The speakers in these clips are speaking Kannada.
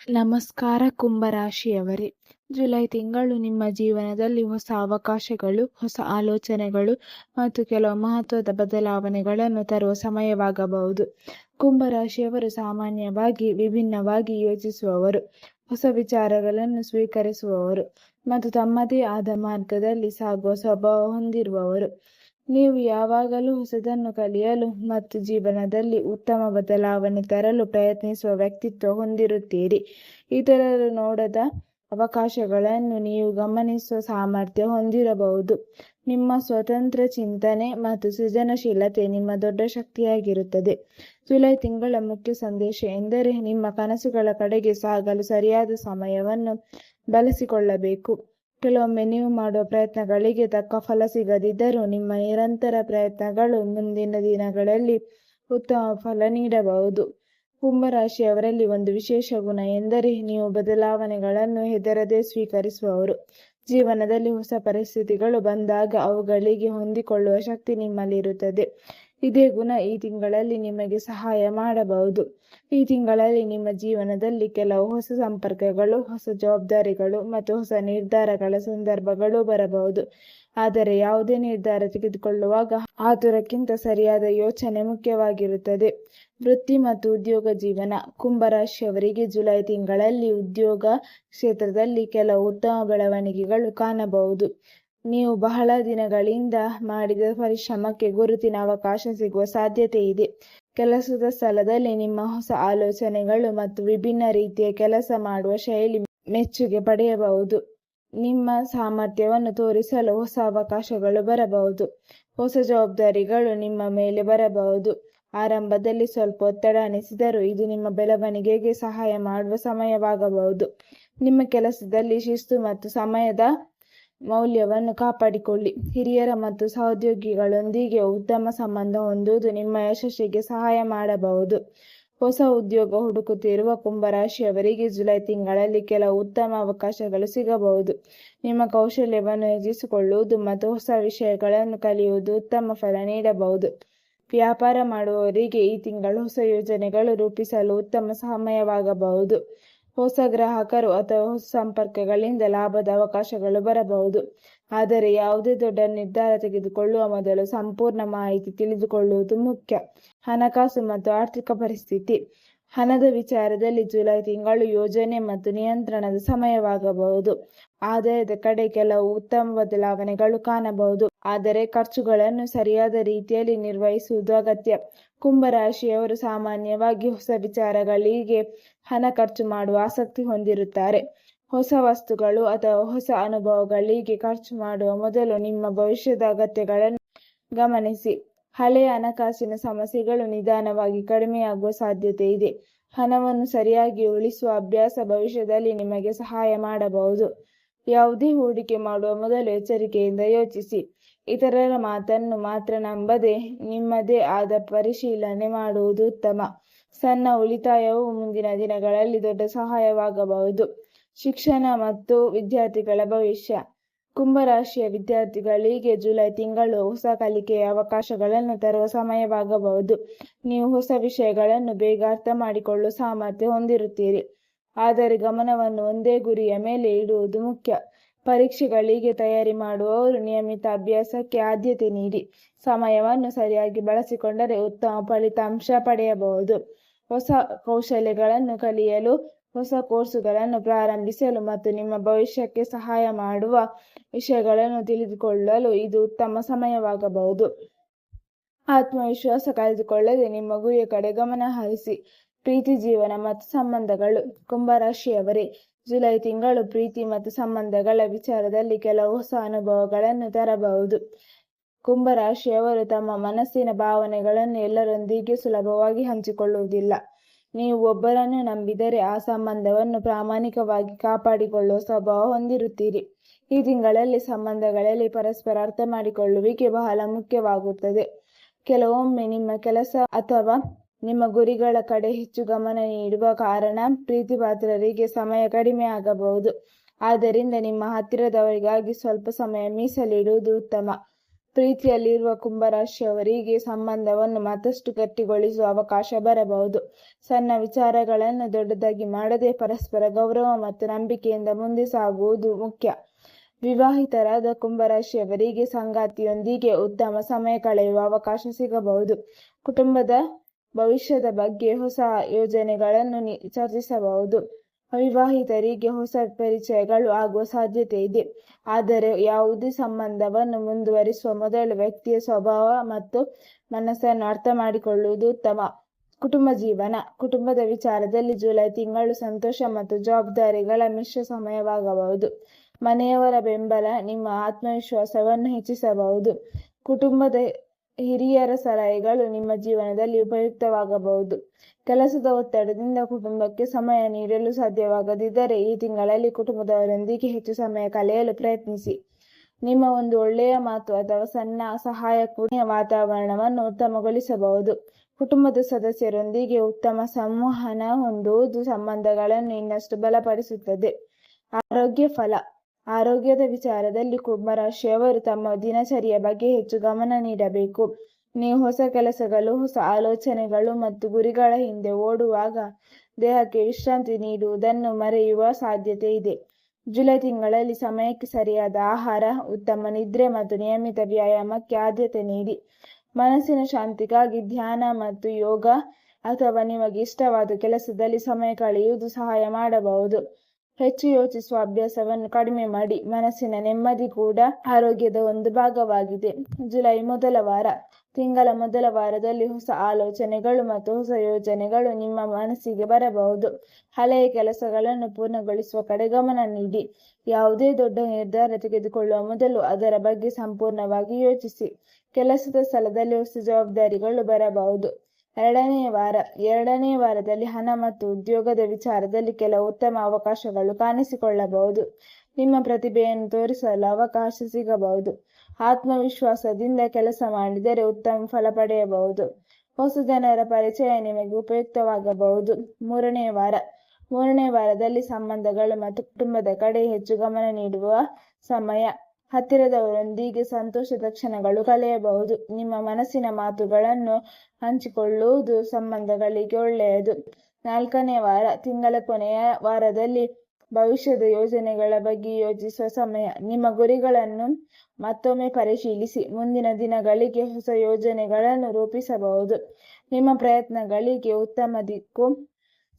ನಮಸ್ಕಾರ ಕುಂಭರಾಶಿಯವರೇ, ಜುಲೈ ತಿಂಗಳು ನಿಮ್ಮ ಜೀವನದಲ್ಲಿ ಹೊಸ ಅವಕಾಶಗಳು, ಹೊಸ ಆಲೋಚನೆಗಳು ಮತ್ತು ಕೆಲವು ಮಹತ್ವದ ಬದಲಾವಣೆಗಳನ್ನು ತರುವ ಸಮಯವಾಗಬಹುದು. ಕುಂಭರಾಶಿಯವರು ಸಾಮಾನ್ಯವಾಗಿ ವಿಭಿನ್ನವಾಗಿ ಯೋಚಿಸುವವರು, ಹೊಸ ವಿಚಾರಗಳನ್ನು ಸ್ವೀಕರಿಸುವವರು ಮತ್ತು ತಮ್ಮದೇ ಆದ ಮಾರ್ಗದಲ್ಲಿ ಸಾಗುವ ಸ್ವಭಾವ ಹೊಂದಿರುವವರು. ನೀವು ಯಾವಾಗಲೂ ಹೊಸದನ್ನು ಕಲಿಯಲು ಮತ್ತು ಜೀವನದಲ್ಲಿ ಉತ್ತಮ ಬದಲಾವಣೆ ತರಲು ಪ್ರಯತ್ನಿಸುವ ವ್ಯಕ್ತಿತ್ವ ಹೊಂದಿರುತ್ತೀರಿ. ಇತರರು ನೋಡದ ಅವಕಾಶಗಳನ್ನು ನೀವು ಗಮನಿಸುವ ಸಾಮರ್ಥ್ಯ ಹೊಂದಿರಬಹುದು. ನಿಮ್ಮ ಸ್ವತಂತ್ರ ಚಿಂತನೆ ಮತ್ತು ಸೃಜನಶೀಲತೆ ನಿಮ್ಮ ದೊಡ್ಡ ಶಕ್ತಿಯಾಗಿರುತ್ತದೆ. ಜುಲೈ ತಿಂಗಳ ಮುಖ್ಯ ಸಂದೇಶ ಎಂದರೆ ನಿಮ್ಮ ಕನಸುಗಳ ಕಡೆಗೆ ಸಾಗಲು ಸರಿಯಾದ ಸಮಯವನ್ನು ಬಳಸಿಕೊಳ್ಳಬೇಕು. ಕೆಲವೊಮ್ಮೆ ನೀವು ಮಾಡುವ ಪ್ರಯತ್ನಗಳಿಗೆ ತಕ್ಕ ಫಲ ಸಿಗದಿದ್ದರೂ ನಿಮ್ಮ ನಿರಂತರ ಪ್ರಯತ್ನಗಳು ಮುಂದಿನ ದಿನಗಳಲ್ಲಿ ಉತ್ತಮ ಫಲ ನೀಡಬಹುದು. ಕುಂಭರಾಶಿಯವರಲ್ಲಿ ಒಂದು ವಿಶೇಷ ಗುಣ ಎಂದರೆ ನೀವು ಬದಲಾವಣೆಗಳನ್ನು ಹೆದರದೆ ಸ್ವೀಕರಿಸುವವರು. ಜೀವನದಲ್ಲಿ ಹೊಸ ಪರಿಸ್ಥಿತಿಗಳು ಬಂದಾಗ ಅವುಗಳಿಗೆ ಹೊಂದಿಕೊಳ್ಳುವ ಶಕ್ತಿ ನಿಮ್ಮಲ್ಲಿರುತ್ತದೆ. ಇದೇ ಗುಣ ಈ ತಿಂಗಳಲ್ಲಿ ನಿಮಗೆ ಸಹಾಯ ಮಾಡಬಹುದು. ಈ ತಿಂಗಳಲ್ಲಿ ನಿಮ್ಮ ಜೀವನದಲ್ಲಿ ಕೆಲವು ಹೊಸ ಸಂಪರ್ಕಗಳು, ಹೊಸ ಜವಾಬ್ದಾರಿಗಳು ಮತ್ತು ಹೊಸ ನಿರ್ಧಾರಗಳ ಸಂದರ್ಭಗಳು ಬರಬಹುದು. ಆದರೆ ಯಾವುದೇ ನಿರ್ಧಾರ ತೆಗೆದುಕೊಳ್ಳುವಾಗ ಆತುರಕ್ಕಿಂತ ಸರಿಯಾದ ಯೋಚನೆ ಮುಖ್ಯವಾಗಿರುತ್ತದೆ. ವೃತ್ತಿ ಮತ್ತು ಉದ್ಯೋಗ ಜೀವನ. ಕುಂಭರಾಶಿಯವರಿಗೆ ಜುಲೈ ತಿಂಗಳಲ್ಲಿ ಉದ್ಯೋಗ ಕ್ಷೇತ್ರದಲ್ಲಿ ಕೆಲವು ಉತ್ತಮ ಬೆಳವಣಿಗೆಗಳು ಕಾಣಬಹುದು. ನೀವು ಬಹಳ ದಿನಗಳಿಂದ ಮಾಡಿದ ಪರಿಶ್ರಮಕ್ಕೆ ಗುರುತಿನ ಅವಕಾಶ ಸಿಗುವ ಸಾಧ್ಯತೆ ಇದೆ. ಕೆಲಸದ ಸ್ಥಳದಲ್ಲಿ ನಿಮ್ಮ ಹೊಸ ಆಲೋಚನೆಗಳು ಮತ್ತು ವಿಭಿನ್ನ ರೀತಿಯ ಕೆಲಸ ಮಾಡುವ ಶೈಲಿ ಮೆಚ್ಚುಗೆ ಪಡೆಯಬಹುದು. ನಿಮ್ಮ ಸಾಮರ್ಥ್ಯವನ್ನು ತೋರಿಸಲು ಹೊಸ ಅವಕಾಶಗಳು ಬರಬಹುದು. ಹೊಸ ಜವಾಬ್ದಾರಿಗಳು ನಿಮ್ಮ ಮೇಲೆ ಬರಬಹುದು. ಆರಂಭದಲ್ಲಿ ಸ್ವಲ್ಪ ಒತ್ತಡ ಅನಿಸಿದರೂ ಇದು ನಿಮ್ಮ ಬೆಳವಣಿಗೆಗೆ ಸಹಾಯ ಮಾಡುವ ಸಮಯವಾಗಬಹುದು. ನಿಮ್ಮ ಕೆಲಸದಲ್ಲಿ ಶಿಸ್ತು ಮತ್ತು ಸಮಯದ ಮೌಲ್ಯವನ್ನು ಕಾಪಾಡಿಕೊಳ್ಳಿ. ಹಿರಿಯರ ಮತ್ತು ಸಹೋದ್ಯೋಗಿಗಳೊಂದಿಗೆ ಉತ್ತಮ ಸಂಬಂಧ ಹೊಂದುವುದು ನಿಮ್ಮ ಯಶಸ್ಸಿಗೆ ಸಹಾಯ ಮಾಡಬಹುದು. ಹೊಸ ಉದ್ಯೋಗ ಹುಡುಕುತ್ತಿರುವ ಕುಂಭರಾಶಿಯವರಿಗೆ ಜುಲೈ ತಿಂಗಳಲ್ಲಿ ಕೆಲವು ಉತ್ತಮ ಅವಕಾಶಗಳು ಸಿಗಬಹುದು. ನಿಮ್ಮ ಕೌಶಲ್ಯವನ್ನು ಹೆಚ್ಚಿಸಿಕೊಳ್ಳುವುದು ಮತ್ತು ಹೊಸ ವಿಷಯಗಳನ್ನು ಕಲಿಯುವುದು ಉತ್ತಮ ಫಲ ನೀಡಬಹುದು. ವ್ಯಾಪಾರ ಮಾಡುವವರಿಗೆ ಈ ತಿಂಗಳು ಹೊಸ ಯೋಜನೆಗಳು ರೂಪಿಸಲು ಉತ್ತಮ ಸಮಯವಾಗಬಹುದು. ಹೊಸ ಗ್ರಾಹಕರು ಅಥವಾ ಹೊಸ ಸಂಪರ್ಕಗಳಿಂದ ಲಾಭದ ಅವಕಾಶಗಳು ಬರಬಹುದು. ಆದರೆ ಯಾವುದೇ ದೊಡ್ಡ ನಿರ್ಧಾರ ತೆಗೆದುಕೊಳ್ಳುವ ಮೊದಲು ಸಂಪೂರ್ಣ ಮಾಹಿತಿ ತಿಳಿದುಕೊಳ್ಳುವುದು ಮುಖ್ಯ. ಹಣಕಾಸು ಮತ್ತು ಆರ್ಥಿಕ ಪರಿಸ್ಥಿತಿ. ಹಣದ ವಿಚಾರದಲ್ಲಿ ಜುಲೈ ತಿಂಗಳು ಯೋಜನೆ ಮತ್ತು ನಿಯಂತ್ರಣದ ಸಮಯವಾಗಬಹುದು. ಆದಾಯದ ಕಡೆ ಕೆಲವು ಉತ್ತಮ ಬದಲಾವಣೆಗಳು ಕಾಣಬಹುದು, ಆದರೆ ಖರ್ಚುಗಳನ್ನು ಸರಿಯಾದ ರೀತಿಯಲ್ಲಿ ನಿರ್ವಹಿಸುವುದು ಅಗತ್ಯ. ಕುಂಭರಾಶಿಯವರು ಸಾಮಾನ್ಯವಾಗಿ ಹೊಸ ವಿಚಾರಗಳಿಗೆ ಹಣ ಖರ್ಚು ಮಾಡುವ ಆಸಕ್ತಿ ಹೊಂದಿರುತ್ತಾರೆ. ಹೊಸ ವಸ್ತುಗಳು ಅಥವಾ ಹೊಸ ಅನುಭವಗಳಿಗೆ ಖರ್ಚು ಮಾಡುವ ಮೊದಲು ನಿಮ್ಮ ಭವಿಷ್ಯದ ಅಗತ್ಯಗಳನ್ನು ಗಮನಿಸಿ. ಹಳೆಯ ಹಣಕಾಸಿನ ಸಮಸ್ಯೆಗಳು ನಿಧಾನವಾಗಿ ಕಡಿಮೆಯಾಗುವ ಸಾಧ್ಯತೆ ಇದೆ. ಹಣವನ್ನು ಸರಿಯಾಗಿ ಉಳಿಸುವ ಅಭ್ಯಾಸ ಭವಿಷ್ಯದಲ್ಲಿ ನಿಮಗೆ ಸಹಾಯ ಮಾಡಬಹುದು. ಯಾವುದೇ ಹೂಡಿಕೆ ಮಾಡುವ ಮೊದಲು ಎಚ್ಚರಿಕೆಯಿಂದ ಯೋಚಿಸಿ. ಇತರರ ಮಾತನ್ನು ಮಾತ್ರ ನಂಬದೆ ನಿಮ್ಮದೇ ಆದ ಪರಿಶೀಲನೆ ಮಾಡುವುದು ಉತ್ತಮ. ಸಣ್ಣ ಉಳಿತಾಯವು ಮುಂದಿನ ದಿನಗಳಲ್ಲಿ ದೊಡ್ಡ ಸಹಾಯವಾಗಬಹುದು. ಶಿಕ್ಷಣ ಮತ್ತು ವಿದ್ಯಾರ್ಥಿಗಳ ಭವಿಷ್ಯ. ಕುಂಭರಾಶಿಯ ವಿದ್ಯಾರ್ಥಿಗಳಿಗೆ ಜುಲೈ ತಿಂಗಳು ಹೊಸ ಕಲಿಕೆಯ ಅವಕಾಶಗಳನ್ನು ತರುವ ಸಮಯವಾಗಬಹುದು. ನೀವು ಹೊಸ ವಿಷಯಗಳನ್ನು ಬೇಗ ಅರ್ಥ ಮಾಡಿಕೊಳ್ಳುವ ಸಾಮರ್ಥ್ಯ ಹೊಂದಿರುತ್ತೀರಿ. ಆದರೆ ಗಮನವನ್ನು ಒಂದೇ ಗುರಿಯ ಮೇಲೆ ಇಡುವುದು ಮುಖ್ಯ. ಪರೀಕ್ಷೆಗಳಿಗೆ ತಯಾರಿ ಮಾಡುವವರು ನಿಯಮಿತ ಅಭ್ಯಾಸಕ್ಕೆ ಆದ್ಯತೆ ನೀಡಿ. ಸಮಯವನ್ನು ಸರಿಯಾಗಿ ಬಳಸಿಕೊಂಡರೆ ಉತ್ತಮ ಫಲಿತಾಂಶ ಪಡೆಯಬಹುದು. ಹೊಸ ಕೌಶಲ್ಯಗಳನ್ನು ಕಲಿಯಲು, ಹೊಸ ಕೋರ್ಸುಗಳನ್ನು ಪ್ರಾರಂಭಿಸಲು ಮತ್ತು ನಿಮ್ಮ ಭವಿಷ್ಯಕ್ಕೆ ಸಹಾಯ ಮಾಡುವ ವಿಷಯಗಳನ್ನು ತಿಳಿದುಕೊಳ್ಳಲು ಇದು ಉತ್ತಮ ಸಮಯವಾಗಬಹುದು. ಆತ್ಮವಿಶ್ವಾಸ ಕಳೆದುಕೊಳ್ಳದೆ ನಿಮ್ಮ ಗುರಿಯ ಕಡೆ ಗಮನ ಹರಿಸಿ. ಪ್ರೀತಿ ಜೀವನ ಮತ್ತು ಸಂಬಂಧಗಳು. ಕುಂಭರಾಶಿಯವರೇ, ಜುಲೈ ತಿಂಗಳು ಪ್ರೀತಿ ಮತ್ತು ಸಂಬಂಧಗಳ ವಿಚಾರದಲ್ಲಿ ಕೆಲವು ಹೊಸ ಅನುಭವಗಳನ್ನು ತರಬಹುದು. ಕುಂಭರಾಶಿಯವರು ತಮ್ಮ ಮನಸ್ಸಿನ ಭಾವನೆಗಳನ್ನು ಎಲ್ಲರೊಂದಿಗೆ ಸುಲಭವಾಗಿ ಹಂಚಿಕೊಳ್ಳುವುದಿಲ್ಲ. ನೀವು ಒಬ್ಬರನ್ನು ನಂಬಿದರೆ ಆ ಸಂಬಂಧವನ್ನು ಪ್ರಾಮಾಣಿಕವಾಗಿ ಕಾಪಾಡಿಕೊಳ್ಳುವ ಸ್ವಭಾವ ಹೊಂದಿರುತ್ತೀರಿ. ಈ ತಿಂಗಳಲ್ಲಿ ಸಂಬಂಧಗಳಲ್ಲಿ ಪರಸ್ಪರ ಅರ್ಥ ಮಾಡಿಕೊಳ್ಳುವಿಕೆ ಬಹಳ ಮುಖ್ಯವಾಗುತ್ತದೆ. ಕೆಲವೊಮ್ಮೆ ನಿಮ್ಮ ಕೆಲಸ ಅಥವಾ ನಿಮ್ಮ ಗುರಿಗಳ ಕಡೆ ಹೆಚ್ಚು ಗಮನ ನೀಡುವ ಕಾರಣ ಪ್ರೀತಿಪಾತ್ರರಿಗೆ ಸಮಯ ಕಡಿಮೆ ಆಗಬಹುದು. ಆದ್ದರಿಂದ ನಿಮ್ಮ ಹತ್ತಿರದವರಿಗಾಗಿ ಸ್ವಲ್ಪ ಸಮಯ ಮೀಸಲಿಡುವುದು ಉತ್ತಮ. ಪ್ರೀತಿಯಲ್ಲಿರುವ ಕುಂಭರಾಶಿಯವರಿಗೆ ಸಂಬಂಧವನ್ನು ಮತ್ತಷ್ಟು ಗಟ್ಟಿಗೊಳಿಸುವ ಅವಕಾಶ ಬರಬಹುದು. ಸಣ್ಣ ವಿಚಾರಗಳನ್ನು ದೊಡ್ಡದಾಗಿ ಮಾಡದೆ ಪರಸ್ಪರ ಗೌರವ ಮತ್ತು ನಂಬಿಕೆಯಿಂದ ಮುಂದೆ ಸಾಗುವುದು ಮುಖ್ಯ. ವಿವಾಹಿತರಾದ ಕುಂಭರಾಶಿಯವರಿಗೆ ಸಂಗಾತಿಯೊಂದಿಗೆ ಉತ್ತಮ ಸಮಯ ಕಳೆಯುವ ಅವಕಾಶ ಸಿಗಬಹುದು. ಕುಟುಂಬದ ಭವಿಷ್ಯದ ಬಗ್ಗೆ ಹೊಸ ಯೋಜನೆಗಳನ್ನು ಚರ್ಚಿಸಬಹುದು. ಅವಿವಾಹಿತರಿಗೆ ಹೊಸ ಪರಿಚಯಗಳು ಆಗುವ ಸಾಧ್ಯತೆ ಇದೆ. ಆದರೆ ಯಾವುದೇ ಸಂಬಂಧವನ್ನು ಮುಂದುವರಿಸುವ ಮೊದಲು ವ್ಯಕ್ತಿಯ ಸ್ವಭಾವ ಮತ್ತು ಮನಸ್ಸನ್ನು ಅರ್ಥ ಮಾಡಿಕೊಳ್ಳುವುದು ಉತ್ತಮ. ಕುಟುಂಬ ಜೀವನ. ಕುಟುಂಬದ ವಿಚಾರದಲ್ಲಿ ಜುಲೈ ತಿಂಗಳು ಸಂತೋಷ ಮತ್ತು ಜವಾಬ್ದಾರಿಗಳ ಮಿಶ್ರ ಸಮಯವಾಗಬಹುದು. ಮನೆಯವರ ಬೆಂಬಲ ನಿಮ್ಮ ಆತ್ಮವಿಶ್ವಾಸವನ್ನು ಹೆಚ್ಚಿಸಬಹುದು. ಕುಟುಂಬದ ಹಿರಿಯರ ಸಲಹೆಗಳು ನಿಮ್ಮ ಜೀವನದಲ್ಲಿ ಉಪಯುಕ್ತವಾಗಬಹುದು. ಕೆಲಸದ ಒತ್ತಡದಿಂದ ಕುಟುಂಬಕ್ಕೆ ಸಮಯ ನೀಡಲು ಸಾಧ್ಯವಾಗದಿದ್ದರೆ ಈ ತಿಂಗಳಲ್ಲಿ ಕುಟುಂಬದವರೊಂದಿಗೆ ಹೆಚ್ಚು ಸಮಯ ಕಳೆಯಲು ಪ್ರಯತ್ನಿಸಿ. ನಿಮ್ಮ ಒಂದು ಒಳ್ಳೆಯ ಮಾತು ಅಥವಾ ಸಣ್ಣ ಸಹಾಯ ಕೂಡ ವಾತಾವರಣವನ್ನು ಉತ್ತಮಗೊಳಿಸಬಹುದು. ಕುಟುಂಬದ ಸದಸ್ಯರೊಂದಿಗೆ ಉತ್ತಮ ಸಂವಹನ ಹೊಂದುವುದು ಸಂಬಂಧಗಳನ್ನು ಇನ್ನಷ್ಟು ಬಲಪಡಿಸುತ್ತದೆ. ಆರೋಗ್ಯ ಫಲ. ಆರೋಗ್ಯದ ವಿಚಾರದಲ್ಲಿ ಕುಂಭರಾಶಿಯವರು ತಮ್ಮ ದಿನಚರಿಯ ಬಗ್ಗೆ ಹೆಚ್ಚು ಗಮನ ನೀಡಬೇಕು. ನೀವು ಹೊಸ ಕೆಲಸಗಳು, ಹೊಸ ಆಲೋಚನೆಗಳು ಮತ್ತು ಗುರಿಗಳ ಹಿಂದೆ ಓಡುವಾಗ ದೇಹಕ್ಕೆ ವಿಶ್ರಾಂತಿ ನೀಡುವುದನ್ನು ಮರೆಯುವ ಸಾಧ್ಯತೆ ಇದೆ. ಜುಲೈ ತಿಂಗಳಲ್ಲಿ ಸಮಯಕ್ಕೆ ಸರಿಯಾದ ಆಹಾರ, ಉತ್ತಮ ನಿದ್ರೆ ಮತ್ತು ನಿಯಮಿತ ವ್ಯಾಯಾಮಕ್ಕೆ ಆದ್ಯತೆ ನೀಡಿ. ಮನಸ್ಸಿನ ಶಾಂತಿಗಾಗಿ ಧ್ಯಾನ ಮತ್ತು ಯೋಗ ಅಥವಾ ನಿಮಗೆ ಇಷ್ಟವಾದ ಕೆಲಸದಲ್ಲಿ ಸಮಯ ಕಳೆಯುವುದು ಸಹಾಯ ಮಾಡಬಹುದು. ಹೆಚ್ಚು ಯೋಚಿಸುವ ಅಭ್ಯಾಸವನ್ನು ಕಡಿಮೆ ಮಾಡಿ. ಮನಸ್ಸಿನ ನೆಮ್ಮದಿ ಕೂಡ ಆರೋಗ್ಯದ ಒಂದು ಭಾಗವಾಗಿದೆ. ಜುಲೈ ಮೊದಲ ವಾರ. ತಿಂಗಳ ಮೊದಲ ವಾರದಲ್ಲಿ ಹೊಸ ಆಲೋಚನೆಗಳು ಮತ್ತು ಹೊಸ ಯೋಜನೆಗಳು ನಿಮ್ಮ ಮನಸ್ಸಿಗೆ ಬರಬಹುದು. ಹಳೆಯ ಕೆಲಸಗಳನ್ನು ಪೂರ್ಣಗೊಳಿಸುವ ಕಡೆ ಗಮನ ನೀಡಿ. ಯಾವುದೇ ದೊಡ್ಡ ನಿರ್ಧಾರ ತೆಗೆದುಕೊಳ್ಳುವ ಮೊದಲು ಅದರ ಬಗ್ಗೆ ಸಂಪೂರ್ಣವಾಗಿ ಯೋಚಿಸಿ. ಕೆಲಸದ ಸ್ಥಳದಲ್ಲಿ ಹೊಸ ಜವಾಬ್ದಾರಿಗಳು ಬರಬಹುದು. ಎರಡನೇ ವಾರದಲ್ಲಿ ಹಣ ಮತ್ತು ಉದ್ಯೋಗದ ವಿಚಾರದಲ್ಲಿ ಕೆಲವು ಉತ್ತಮ ಅವಕಾಶಗಳು ಕಾಣಿಸಿಕೊಳ್ಳಬಹುದು. ನಿಮ್ಮ ಪ್ರತಿಭೆಯನ್ನು ತೋರಿಸಲು ಅವಕಾಶ ಸಿಗಬಹುದು. ಆತ್ಮವಿಶ್ವಾಸದಿಂದ ಕೆಲಸ ಮಾಡಿದರೆ ಉತ್ತಮ ಫಲ ಪಡೆಯಬಹುದು. ಹೊಸ ಜನರ ಪರಿಚಯ ನಿಮಗೆ ಉಪಯುಕ್ತವಾಗಬಹುದು. ಮೂರನೇ ವಾರದಲ್ಲಿ ಸಂಬಂಧಗಳು ಮತ್ತು ಕುಟುಂಬದ ಕಡೆ ಹೆಚ್ಚು ಗಮನ ನೀಡುವ ಸಮಯ. ಹತ್ತಿರದವರೊಂದಿಗೆ ಸಂತೋಷದ ಕ್ಷಣಗಳು ಕಳೆಯಬಹುದು. ನಿಮ್ಮ ಮನಸ್ಸಿನ ಮಾತುಗಳನ್ನು ಹಂಚಿಕೊಳ್ಳುವುದು ಸಂಬಂಧಗಳಿಗೆ ಒಳ್ಳೆಯದು. 4ನೇ ವಾರ. ತಿಂಗಳ ಕೊನೆಯ ವಾರದಲ್ಲಿ ಭವಿಷ್ಯದ ಯೋಜನೆಗಳ ಬಗ್ಗೆ ಯೋಚಿಸುವ ಸಮಯ. ನಿಮ್ಮ ಗುರಿಗಳನ್ನು ಮತ್ತೊಮ್ಮೆ ಪರಿಶೀಲಿಸಿ ಮುಂದಿನ ದಿನಗಳಿಗೆ ಹೊಸ ಯೋಜನೆಗಳನ್ನು ರೂಪಿಸಬಹುದು. ನಿಮ್ಮ ಪ್ರಯತ್ನಗಳಿಗೆ ಉತ್ತಮ ದಿಕ್ಕು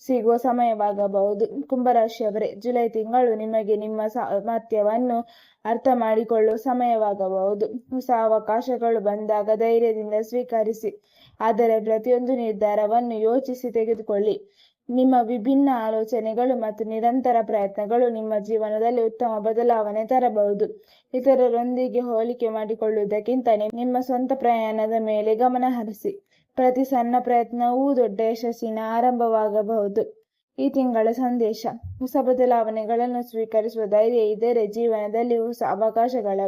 ಸಿಗುವ ಸಮಯವಾಗಬಹುದು. ಕುಂಭರಾಶಿಯವರೇ, ಜುಲೈ ತಿಂಗಳು ನಿಮಗೆ ನಿಮ್ಮ ಸಾಮರ್ಥ್ಯವನ್ನು ಅರ್ಥ ಮಾಡಿಕೊಳ್ಳುವ ಸಮಯವಾಗಬಹುದು. ಹೊಸ ಅವಕಾಶಗಳು ಬಂದಾಗ ಧೈರ್ಯದಿಂದ ಸ್ವೀಕರಿಸಿ. ಆದರೆ ಪ್ರತಿಯೊಂದು ನಿರ್ಧಾರವನ್ನು ಯೋಚಿಸಿ ತೆಗೆದುಕೊಳ್ಳಿ. ನಿಮ್ಮ ವಿಭಿನ್ನ ಆಲೋಚನೆಗಳು ಮತ್ತು ನಿರಂತರ ಪ್ರಯತ್ನಗಳು ನಿಮ್ಮ ಜೀವನದಲ್ಲಿ ಉತ್ತಮ ಬದಲಾವಣೆ ತರಬಹುದು. ಇತರರೊಂದಿಗೆ ಹೋಲಿಕೆ ಮಾಡಿಕೊಳ್ಳುವುದಕ್ಕಿಂತ ನಿಮ್ಮ ಸ್ವಂತ ಪ್ರಯಾಣದ ಮೇಲೆ ಗಮನ ಹರಿಸಿ. ಪ್ರತಿ ಸಣ್ಣ ಪ್ರಯತ್ನವೂ ದೊಡ್ಡ ಯಶಸ್ಸಿನ ಆರಂಭವಾಗಬಹುದು. ಈ ತಿಂಗಳ ಸಂದೇಶ. ಹೊಸ ಬದಲಾವಣೆಗಳನ್ನು ಸ್ವೀಕರಿಸುವ ಧೈರ್ಯ ಇದ್ದರೆ ಜೀವನದಲ್ಲಿ ಹೊಸ ಅವಕಾಶಗಳ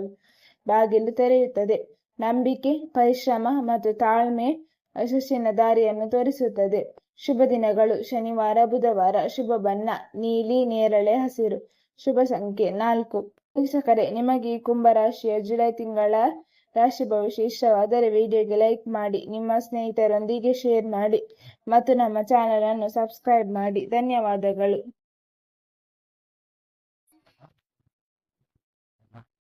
ಬಾಗಿಲು ತೆರೆಯುತ್ತದೆ. ನಂಬಿಕೆ, ಪರಿಶ್ರಮ ಮತ್ತು ತಾಳ್ಮೆ ಯಶಸ್ಸಿನ ದಾರಿಯನ್ನು ತೋರಿಸುತ್ತದೆ. ಶುಭ ದಿನಗಳು: ಶನಿವಾರ, ಬುಧವಾರ. ಶುಭ ಬಣ್ಣ ನೀಲಿ, ನೇರಳೆ, ಹಸಿರು. ಶುಭ ಸಂಖ್ಯೆ 4. ವೀಕ್ಷಕರೇ, ನಿಮಗೆ ಈ ಕುಂಭರಾಶಿಯ ಜುಲೈ ತಿಂಗಳ ರಾಶಿ ಭವಿಷ್ಯ ಇಷ್ಟವಾದರೆ ವಿಡಿಯೋಗೆ ಲೈಕ್ ಮಾಡಿ, ನಿಮ್ಮ ಸ್ನೇಹಿತರೊಂದಿಗೆ ಶೇರ್ ಮಾಡಿ ಮತ್ತು ನಮ್ಮ ಚಾನಲ್ ಅನ್ನು ಸಬ್ಸ್ಕ್ರೈಬ್ ಮಾಡಿ. ಧನ್ಯವಾದಗಳು.